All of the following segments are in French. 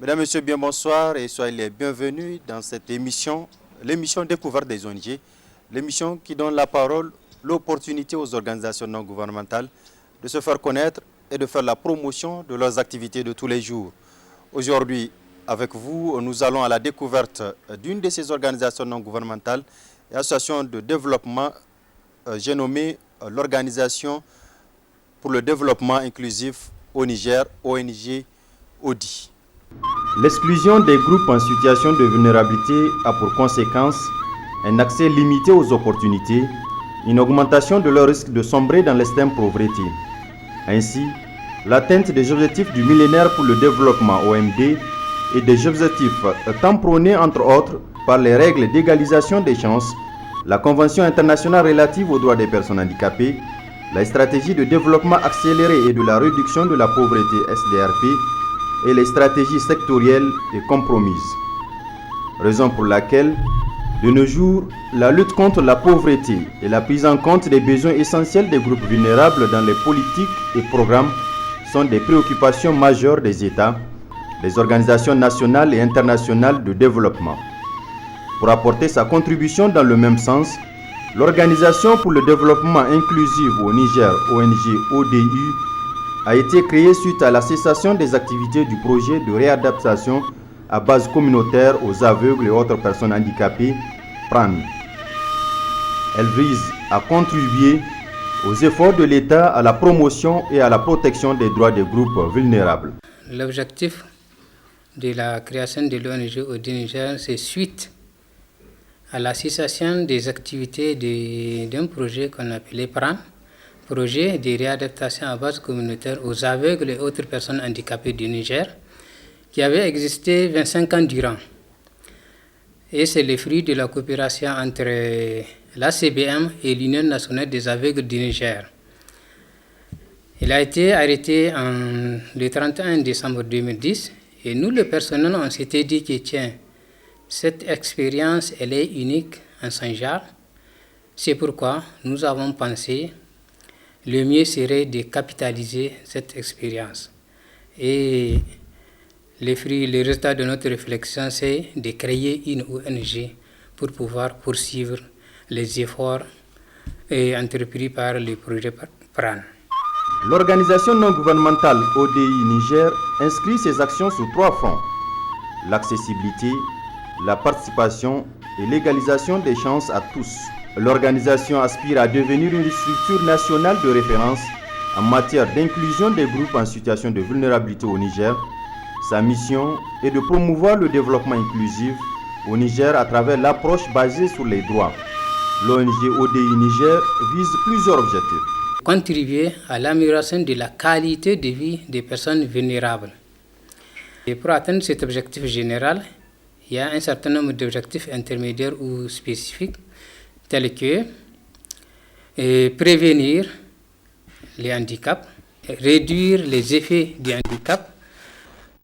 Mesdames, Messieurs, bien bonsoir et soyez les bienvenus dans cette émission, l'émission Découverte des ONG, l'émission qui donne la parole, l'opportunité aux organisations non gouvernementales de se faire connaître et de faire la promotion de leurs activités de tous les jours. Aujourd'hui, avec vous, nous allons à la découverte d'une de ces organisations non gouvernementales et associations de développement, j'ai nommé l'Organisation pour le développement inclusif au Niger, ONG ODI. L'exclusion des groupes en situation de vulnérabilité a pour conséquence un accès limité aux opportunités, une augmentation de leur risque de sombrer dans l'extrême pauvreté. Ainsi, l'atteinte des objectifs du millénaire pour le développement OMD et des objectifs tant prônés entre autres par les règles d'égalisation des chances, la Convention internationale relative aux droits des personnes handicapées, la stratégie de développement accéléré et de la réduction de la pauvreté SDRP, et les stratégies sectorielles et compromises. Raison pour laquelle, de nos jours, la lutte contre la pauvreté et la prise en compte des besoins essentiels des groupes vulnérables dans les politiques et programmes sont des préoccupations majeures des États, des organisations nationales et internationales de développement. Pour apporter sa contribution dans le même sens, l'Organisation pour le développement inclusif au Niger, ONG ODI, a été créée suite à la cessation des activités du projet de réadaptation à base communautaire aux aveugles et autres personnes handicapées, PRAN. Elle vise à contribuer aux efforts de l'État à la promotion et à la protection des droits des groupes vulnérables. L'objectif de la création de l'ONG ODI Niger, c'est suite à la cessation des activités d'un projet qu'on appelait PRAN, projet de réadaptation à base communautaire aux aveugles et autres personnes handicapées du Niger, qui avait existé 25 ans durant. Et c'est le fruit de la coopération entre l'ACBM et l'Union nationale des aveugles du Niger. Il a été arrêté le 31 décembre 2010 et nous, le personnel, on s'était dit que tiens, cette expérience, elle est unique en son genre. C'est pourquoi nous avons pensé le mieux serait de capitaliser cette expérience. Et le résultat de notre réflexion, c'est de créer une ONG pour pouvoir poursuivre les efforts entrepris par le projet PRAN. L'organisation non gouvernementale ODI Niger inscrit ses actions sur 3 fronts: l'accessibilité, la participation et l'égalisation des chances à tous. L'organisation aspire à devenir une structure nationale de référence en matière d'inclusion des groupes en situation de vulnérabilité au Niger. Sa mission est de promouvoir le développement inclusif au Niger à travers l'approche basée sur les droits. L'ONG ODI Niger vise plusieurs objectifs. Contribuer à l'amélioration de la qualité de vie des personnes vulnérables. Et pour atteindre cet objectif général, il y a un certain nombre d'objectifs intermédiaires ou spécifiques, tels que prévenir les handicaps, réduire les effets du handicap,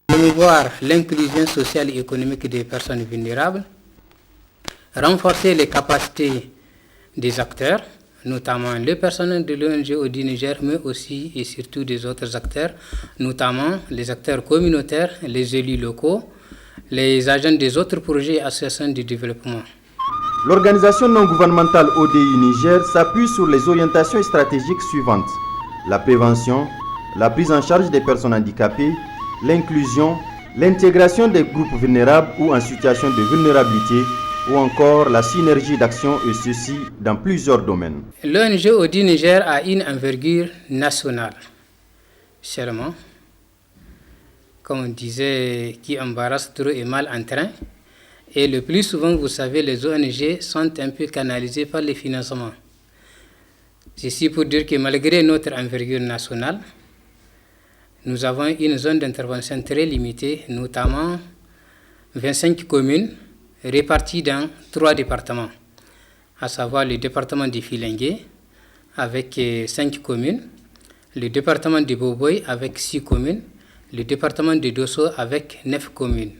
promouvoir l'inclusion sociale et économique des personnes vulnérables, renforcer les capacités des acteurs, notamment le personnel de l'ONG ODI Niger, mais aussi et surtout des autres acteurs, notamment les acteurs communautaires, les élus locaux, les agents des autres projets et associations de développement. L'organisation non gouvernementale ODI Niger s'appuie sur les orientations stratégiques suivantes: la prévention, la prise en charge des personnes handicapées, l'inclusion, l'intégration des groupes vulnérables ou en situation de vulnérabilité, ou encore la synergie d'action, et ceci dans plusieurs domaines. L'ONG ODI Niger a une envergure nationale. Seulement, comme on disait, qui embarrasse trop et mal en train. Et le plus souvent, vous savez, les ONG sont un peu canalisées par les financements. Ceci pour dire que malgré notre envergure nationale, nous avons une zone d'intervention très limitée, notamment 25 communes réparties dans 3 départements, à savoir le département de Filengue avec 5 communes, le département de Boboy avec 6 communes, le département de Dosso avec 9 communes.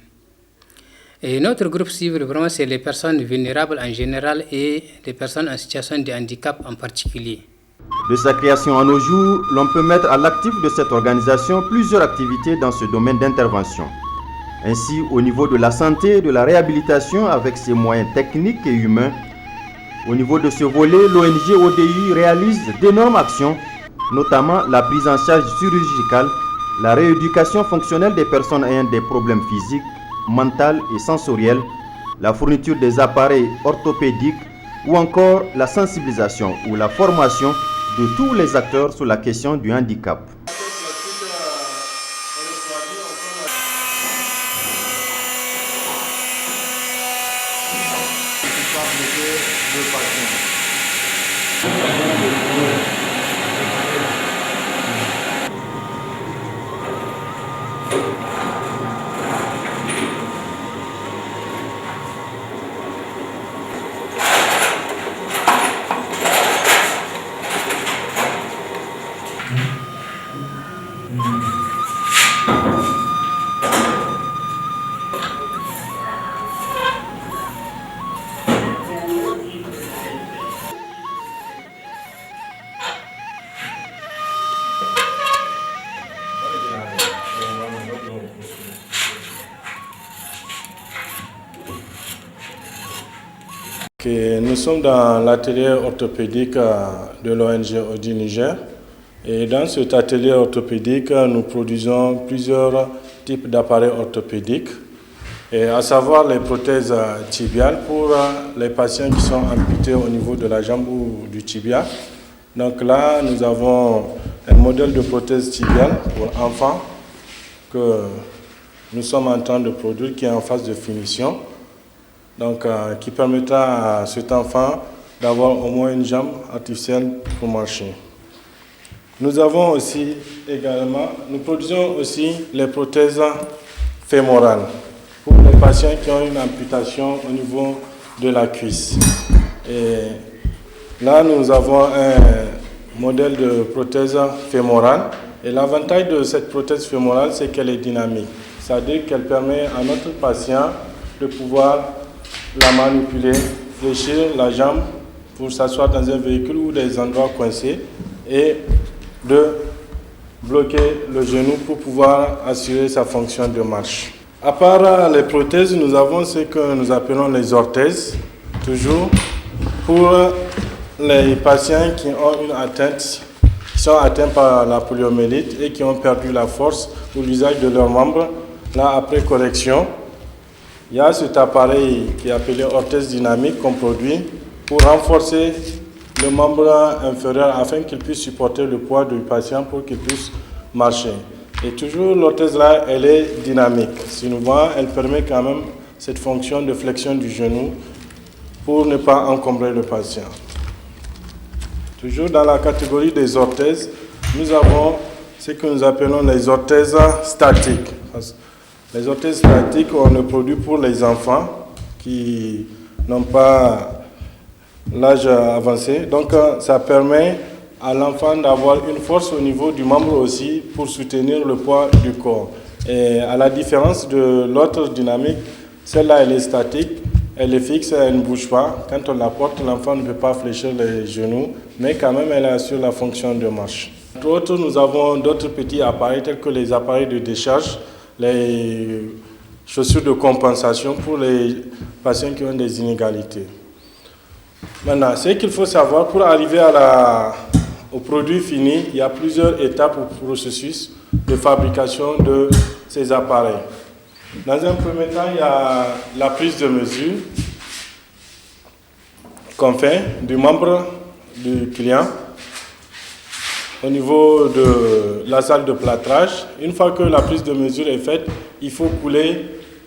Et notre groupe cible, vraiment, c'est les personnes vulnérables en général et les personnes en situation de handicap en particulier. De sa création à nos jours, l'on peut mettre à l'actif de cette organisation plusieurs activités dans ce domaine d'intervention. Ainsi, au niveau de la santé et de la réhabilitation avec ses moyens techniques et humains, au niveau de ce volet, l'ONG ODI réalise d'énormes actions, notamment la prise en charge chirurgicale, la rééducation fonctionnelle des personnes ayant des problèmes physiques, mentaux et sensoriels, la fourniture des appareils orthopédiques ou encore la sensibilisation ou la formation de tous les acteurs sur la question du handicap. Nous sommes dans l'atelier orthopédique de l'ONG ODI Niger. Et dans cet atelier orthopédique, nous produisons plusieurs types d'appareils orthopédiques, et à savoir les prothèses tibiales pour les patients qui sont amputés au niveau de la jambe ou du tibia. Donc là, nous avons un modèle de prothèse tibiale pour enfants que nous sommes en train de produire, qui est en phase de finition. Donc, qui permettra à cet enfant d'avoir au moins une jambe artificielle pour marcher. Nous produisons aussi les prothèses fémorales pour les patients qui ont une amputation au niveau de la cuisse. Et là, nous avons un modèle de prothèse fémorale. Et l'avantage de cette prothèse fémorale, c'est qu'elle est dynamique. C'est-à-dire qu'elle permet à notre patient de pouvoir la manipuler, fléchir la jambe pour s'asseoir dans un véhicule ou des endroits coincés et de bloquer le genou pour pouvoir assurer sa fonction de marche. À part les prothèses, nous avons ce que nous appelons les orthèses, toujours pour les patients qui ont une atteinte, qui sont atteints par la poliomyélite et qui ont perdu la force ou l'usage de leurs membres, là après correction. Il y a cet appareil qui est appelé orthèse dynamique qu'on produit pour renforcer le membre inférieur afin qu'il puisse supporter le poids du patient pour qu'il puisse marcher. Et toujours l'orthèse là, elle est dynamique. Si nous voyons, elle permet quand même cette fonction de flexion du genou pour ne pas encombrer le patient. Toujours dans la catégorie des orthèses, nous avons ce que nous appelons les orthèses statiques. Les orthèses statiques, on le produit pour les enfants qui n'ont pas l'âge avancé. Donc, ça permet à l'enfant d'avoir une force au niveau du membre aussi pour soutenir le poids du corps. Et à la différence de l'autre dynamique, celle-là, elle est statique, elle est fixe, elle ne bouge pas. Quand on la porte, l'enfant ne peut pas fléchir les genoux, mais quand même, elle assure la fonction de marche. Entre autres, nous avons d'autres petits appareils tels que les appareils de décharge, les chaussures de compensation pour les patients qui ont des inégalités. Maintenant, ce qu'il faut savoir, pour arriver au produit fini, il y a plusieurs étapes au processus de fabrication de ces appareils. Dans un premier temps, il y a la prise de mesure qu'on fait du membre du client au niveau de la salle de plâtrage. Une fois que la prise de mesure est faite, il faut couler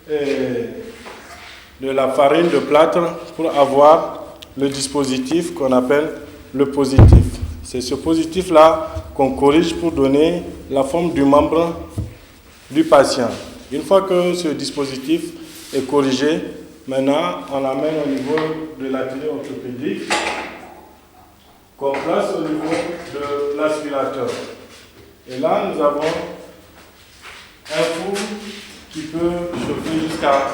de la farine de plâtre pour avoir le dispositif qu'on appelle le positif. C'est ce positif-là qu'on corrige pour donner la forme du membre du patient. Une fois que ce dispositif est corrigé, maintenant on l'amène au niveau de l'atelier orthopédique qu'on place au niveau de l'aspirateur. Et là, nous avons un four qui peut chauffer jusqu'à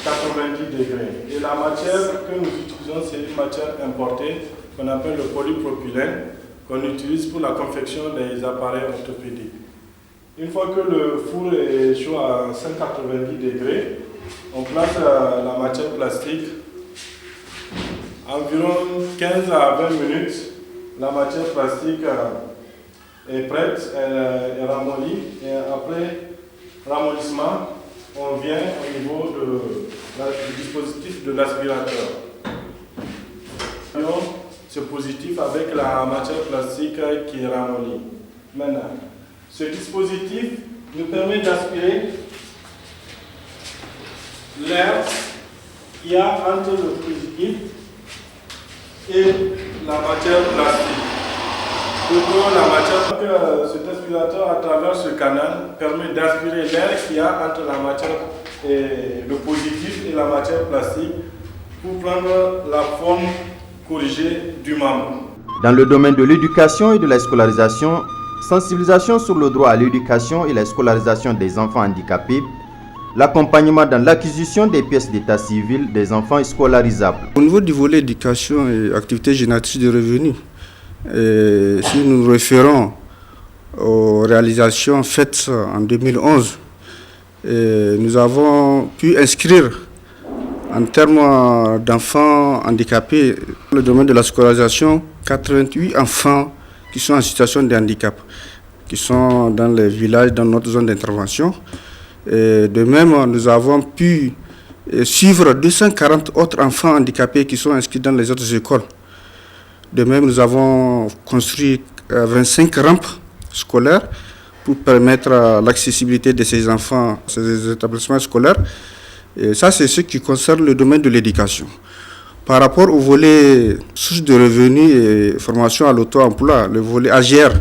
90 degrés. Et la matière que nous utilisons, c'est une matière importée qu'on appelle le polypropylène, qu'on utilise pour la confection des appareils orthopédiques. Une fois que le four est chaud à 190 degrés, on place la matière plastique. Environ 15 à 20 minutes, la matière plastique est prête, elle est ramollie. Et après ramollissement, on vient au niveau du dispositif de l'aspirateur. Ce positif avec la matière plastique qui est ramollie. Maintenant, ce dispositif nous permet d'aspirer l'air qu'il y a entre le positif et la matière plastique. Cet aspirateur, à travers ce canal, permet d'aspirer l'air qu'il y a entre la matière et le positif et la matière plastique pour prendre la forme corrigée du membre. Dans le domaine de l'éducation et de la scolarisation, sensibilisation sur le droit à l'éducation et la scolarisation des enfants handicapés, l'accompagnement dans l'acquisition des pièces d'état civil des enfants scolarisables. Au niveau du volet éducation et activités génératrices de revenus, si nous nous référons aux réalisations faites en 2011, nous avons pu inscrire en termes d'enfants handicapés, dans le domaine de la scolarisation, 88 enfants qui sont en situation de handicap, qui sont dans les villages, dans notre zone d'intervention. De même, nous avons pu suivre 240 autres enfants handicapés qui sont inscrits dans les autres écoles. De même, nous avons construit 25 rampes scolaires pour permettre l'accessibilité de ces enfants, ces établissements scolaires. Et ça, c'est ce qui concerne le domaine de l'éducation. Par rapport au volet sources de revenus et formation à l'auto-emploi, le volet AGR,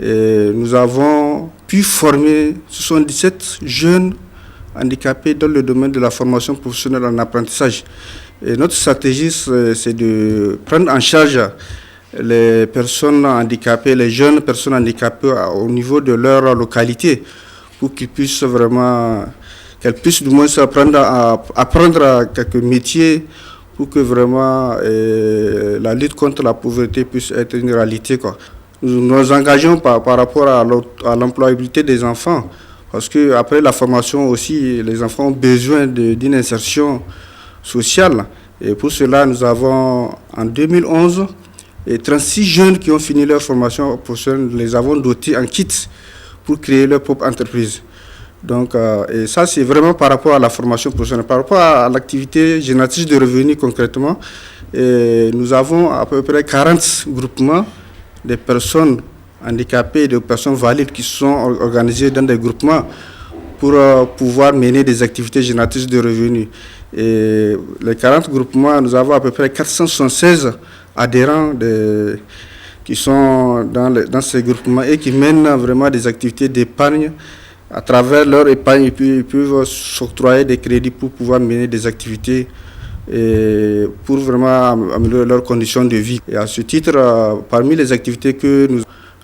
nous avons pu former 77 jeunes handicapés dans le domaine de la formation professionnelle en apprentissage. Et notre stratégie, c'est de prendre en charge les personnes handicapées, les jeunes personnes handicapées au niveau de leur localité pour qu'ils puissent vraiment, qu'elles puissent du moins apprendre quelques métiers pour que vraiment la lutte contre la pauvreté puisse être une réalité, quoi. Nous nous engageons par rapport à l'employabilité des enfants, parce qu'après la formation aussi, les enfants ont besoin d'une insertion sociale. Et pour cela, nous avons en 2011 36 jeunes qui ont fini leur formation professionnelle, nous les avons dotés en kits pour créer leur propre entreprise. Donc, et ça, c'est vraiment par rapport à la formation professionnelle. Par rapport à l'activité génératrice de revenus concrètement, nous avons à peu près 40 groupements de personnes handicapées et de personnes valides qui sont organisées dans des groupements pour pouvoir mener des activités génératrices de revenus. Et les 40 groupements, nous avons à peu près 476 adhérents qui sont dans ces groupements et qui mènent vraiment des activités d'épargne. À travers leur épargne, ils peuvent s'octroyer des crédits pour pouvoir mener des activités et pour vraiment améliorer leurs conditions de vie. Et à ce titre, parmi les activités que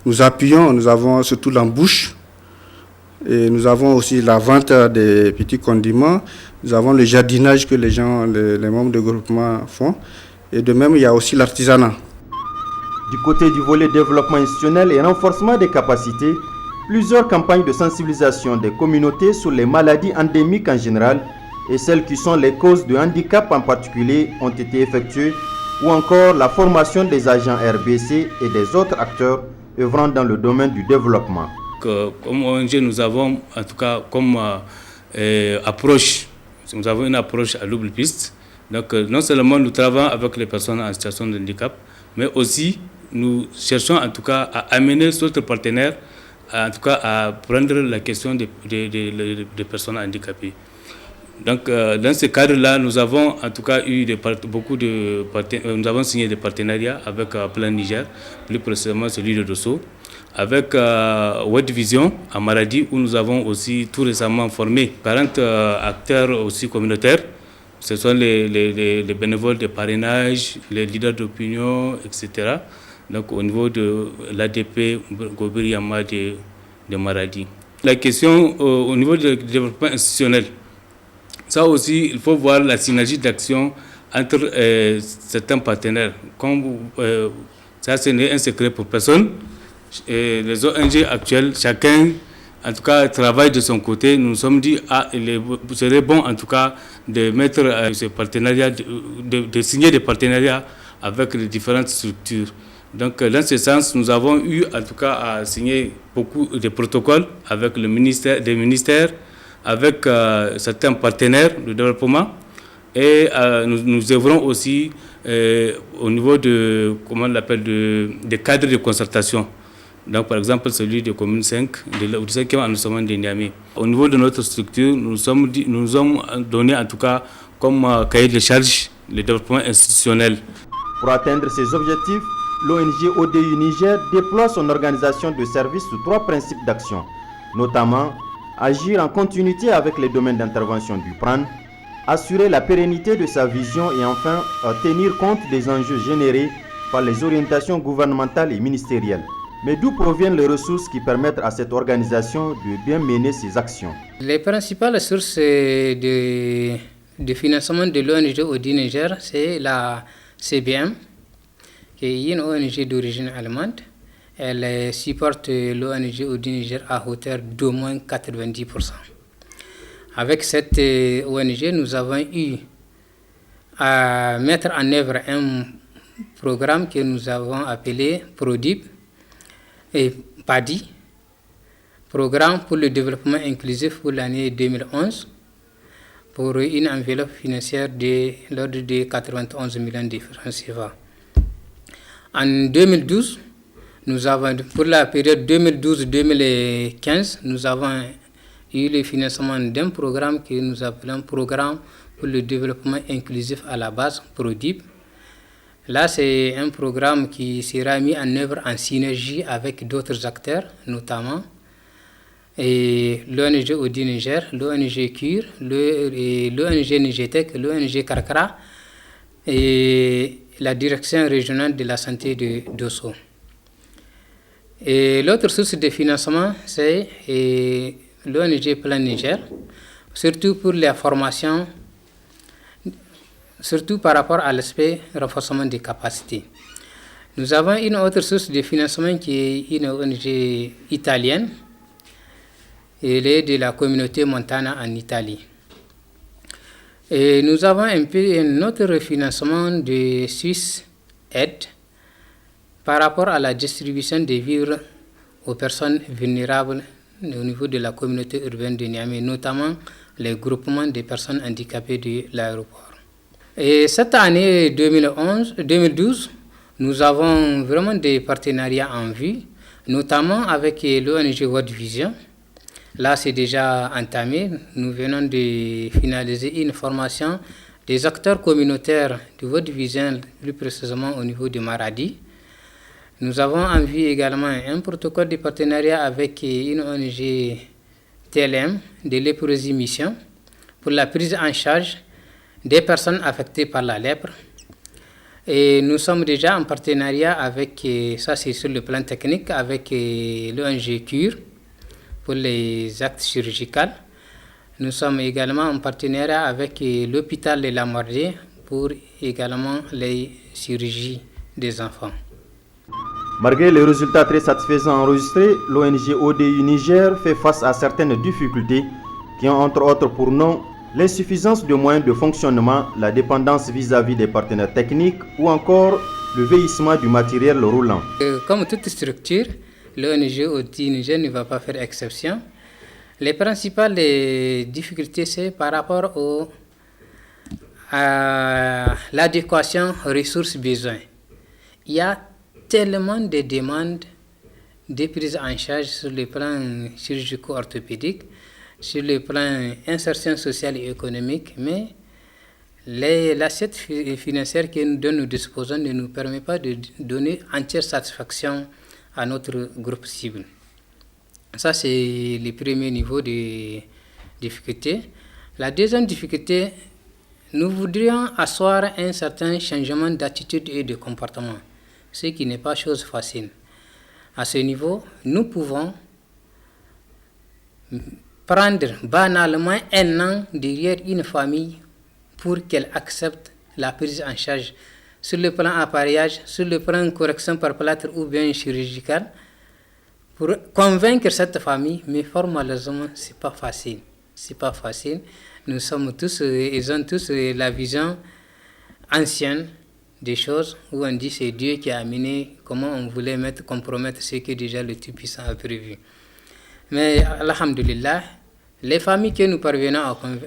nous appuyons, nous avons surtout l'embouche, et nous avons aussi la vente des petits condiments, nous avons le jardinage que les membres du groupement font, et de même il y a aussi l'artisanat. Du côté du volet développement institutionnel et renforcement des capacités, plusieurs campagnes de sensibilisation des communautés sur les maladies endémiques en général et celles qui sont les causes de handicap en particulier ont été effectuées, ou encore la formation des agents RBC et des autres acteurs œuvrant dans le domaine du développement. Comme ONG, nous avons en tout cas comme approche, nous avons une approche à double piste. Donc non seulement nous travaillons avec les personnes en situation de handicap, mais aussi nous cherchons en tout cas à amener d'autres partenaires en tout cas à prendre la question des personnes handicapées. Donc dans ce cadre-là, nous avons en tout cas eu nous avons signé des partenariats avec Plan Niger, plus précisément celui de Dosso, avec World Vision à Maradi, où nous avons aussi tout récemment formé 40 acteurs aussi communautaires. Ce sont les bénévoles de parrainage, les leaders d'opinion, etc. Donc au niveau de l'ADP Gobir Yama de Maradi. La question au niveau du développement institutionnel, ça aussi, il faut voir la synergie d'action entre certains partenaires. Comme ça, ce n'est un secret pour personne. Les ONG actuelles, chacun en tout cas, travaille de son côté. Nous nous sommes dit, il serait bon, en tout cas, de mettre ce partenariat, de signer des partenariats avec les différentes structures. Donc, dans ce sens, nous avons eu, en tout cas, à signer beaucoup de protocoles avec des ministères, avec certains partenaires de développement. Et nous œuvrons aussi au niveau de, comment on l'appelle, des cadres de concertation. Donc, par exemple, celui de commune 5, du 5e arrondissement de Niamey. Au niveau de notre structure, nous sommes donné, en tout cas, comme cahier de charge, le développement institutionnel. Pour atteindre ces objectifs, l'ONG ODU Niger déploie son organisation de services sous 3 principes d'action, notamment agir en continuité avec les domaines d'intervention du PRAN, assurer la pérennité de sa vision et enfin tenir compte des enjeux générés par les orientations gouvernementales et ministérielles. Mais d'où proviennent les ressources qui permettent à cette organisation de bien mener ses actions? Les principales sources de financement de l'ONG ODU Niger, c'est la CBM, qui est une ONG d'origine allemande. Elle supporte l'ONG ODU Niger à hauteur d'au moins 90%. Avec cette ONG, nous avons eu à mettre en œuvre un programme que nous avons appelé PRODIP et PADI, Programme pour le développement inclusif pour l'année 2011, pour une enveloppe financière de l'ordre de 91 millions de francs CFA. En 2012, nous avons, pour la période 2012-2015, nous avons eu le financement d'un programme que nous appelons Programme pour le développement inclusif à la base, PRODIP. Là, c'est un programme qui sera mis en œuvre en synergie avec d'autres acteurs, notamment l'ONG ODU Niger, l'ONG CURE, l'ONG Nigetec, l'ONG Karkara et la direction régionale de la santé de Dosso. Et l'autre source de financement, c'est l'ONG Plan Niger, surtout pour la formation, surtout par rapport à l'aspect renforcement des capacités. Nous avons une autre source de financement qui est une ONG italienne. Elle est de la communauté Montana en Italie. Et nous avons un autre financement de Suisse Aide par rapport à la distribution des vivres aux personnes vulnérables au niveau de la communauté urbaine de Niamey, notamment les groupements des personnes handicapées de l'aéroport. Et cette année 2012, nous avons vraiment des partenariats en vue, notamment avec l'ONG World Vision. Là, c'est déjà entamé. Nous venons de finaliser une formation des acteurs communautaires du World Vision, plus précisément au niveau de Maradi. Nous avons en vue également un protocole de partenariat avec une ONG TLM de léprosie mission pour la prise en charge des personnes affectées par la lèpre. Et nous sommes déjà en partenariat avec, ça c'est sur le plan technique, avec l'ONG CURE pour les actes chirurgicaux. Nous sommes également en partenariat avec l'hôpital de la Mordée pour également les chirurgies des enfants. Malgré les résultats très satisfaisants enregistrés, l'ONG ODU Niger fait face à certaines difficultés qui ont entre autres pour nom l'insuffisance de moyens de fonctionnement, la dépendance vis-à-vis des partenaires techniques ou encore le vieillissement du matériel roulant. Comme toute structure, l'ONG ODU Niger ne va pas faire exception. Les principales difficultés, c'est par rapport à l'adéquation ressources-besoins. Il y a tellement de demandes de prise en charge sur le plan chirurgico-orthopédique, sur le plan insertion sociale et économique, mais l'assiette financière dont nous disposons ne nous permet pas de donner entière satisfaction à notre groupe cible. Ça, c'est le premier niveau de difficulté. La deuxième difficulté, nous voudrions asseoir un certain changement d'attitude et de comportement, ce qui n'est pas chose facile. À ce niveau, nous pouvons prendre banalement un an derrière une famille pour qu'elle accepte la prise en charge sur le plan appareillage, sur le plan correction par plâtre ou bien chirurgical, pour convaincre cette famille, mais fort malheureusement, c'est pas facile. C'est pas facile. Nous sommes tous, ils ont tous la vision ancienne des choses où on dit c'est Dieu qui a amené, comment on voulait compromettre ce que déjà le Tout-Puissant a prévu. Mais alhamdulillah, les familles que nous parvenons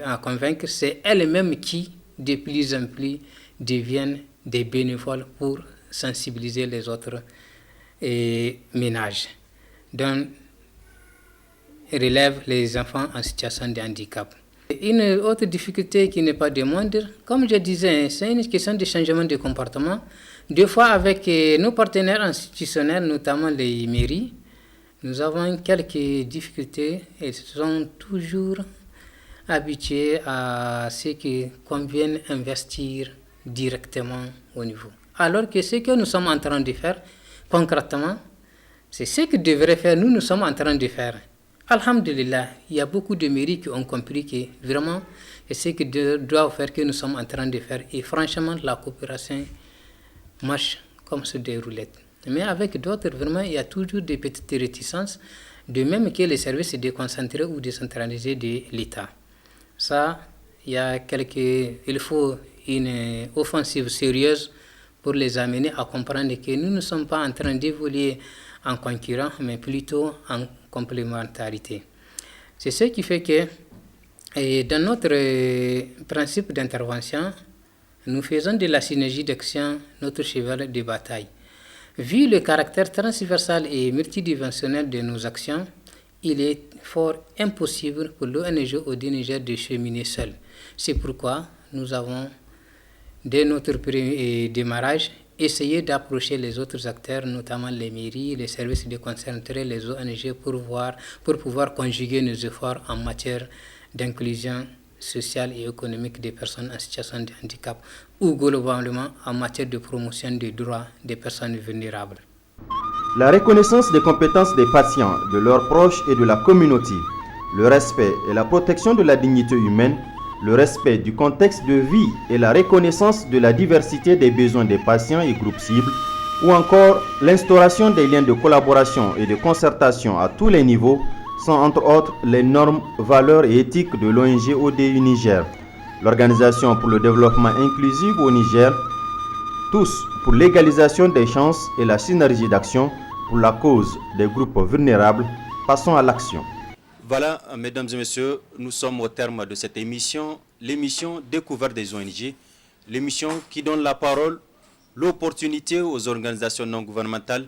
à convaincre, c'est elles-mêmes qui, de plus en plus, deviennent des bénévoles pour sensibiliser les autres ménages, dont relèvent les enfants en situation de handicap. Une autre difficulté qui n'est pas de moindre, comme je disais, c'est une question de changement de comportement. Des fois, avec nos partenaires institutionnels, notamment les mairies, nous avons quelques difficultés et sont toujours habitués à ce qu'on vienne investir directement au niveau. Alors que ce que nous sommes en train de faire, concrètement, c'est ce que devraient faire nous sommes en train de faire. Alhamdulillah, il y a beaucoup de mairies qui ont compris que vraiment, c'est ce que doivent faire que nous sommes en train de faire. Et franchement, la coopération marche comme sur des roulettes. Mais avec d'autres, vraiment, il y a toujours des petites réticences, de même que les services déconcentrés ou décentralisés de l'État. Ça, il faut une offensive sérieuse pour les amener à comprendre que nous ne sommes pas en train d'évoluer en concurrent, mais plutôt en complémentarité. C'est ce qui fait que dans notre principe d'intervention, nous faisons de la synergie d'action notre cheval de bataille. Vu le caractère transversal et multidimensionnel de nos actions, il est fort impossible pour l'ONG Audi Niger de cheminer seul. C'est pourquoi nous avons, dès notre démarrage, essayé d'approcher les autres acteurs, notamment les mairies, les services déconcentrés, les ONG, pour pouvoir conjuguer nos efforts en matière d'inclusion sociale et économique des personnes en situation de handicap ou globalement en matière de promotion des droits des personnes vulnérables. La reconnaissance des compétences des patients, de leurs proches et de la communauté, le respect et la protection de la dignité humaine, le respect du contexte de vie et la reconnaissance de la diversité des besoins des patients et groupes cibles, ou encore l'instauration des liens de collaboration et de concertation à tous les niveaux sont entre autres les normes, valeurs et éthiques de l'ONG ODU Niger, l'Organisation pour le développement inclusif au Niger, tous pour l'égalisation des chances et la synergie d'action pour la cause des groupes vulnérables. Passons à l'action. Voilà, mesdames et messieurs, nous sommes au terme de cette émission, l'émission Découverte des ONG, l'émission qui donne la parole, l'opportunité aux organisations non gouvernementales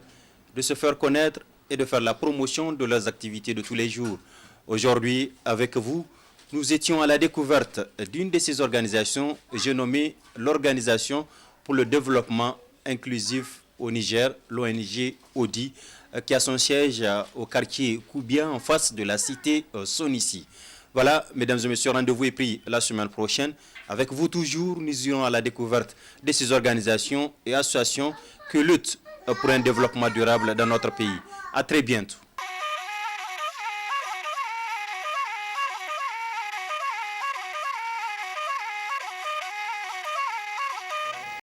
de se faire connaître et de faire la promotion de leurs activités de tous les jours. Aujourd'hui, avec vous, nous étions à la découverte d'une de ces organisations, j'ai nommé l'Organisation pour le développement inclusif au Niger, l'ONG ODI, qui a son siège au quartier Koubia, en face de la cité Sonissi. Voilà, mesdames et messieurs, rendez-vous est pris la semaine prochaine. Avec vous toujours, nous irons à la découverte de ces organisations et associations qui luttent pour un développement durable dans notre pays. À très bientôt.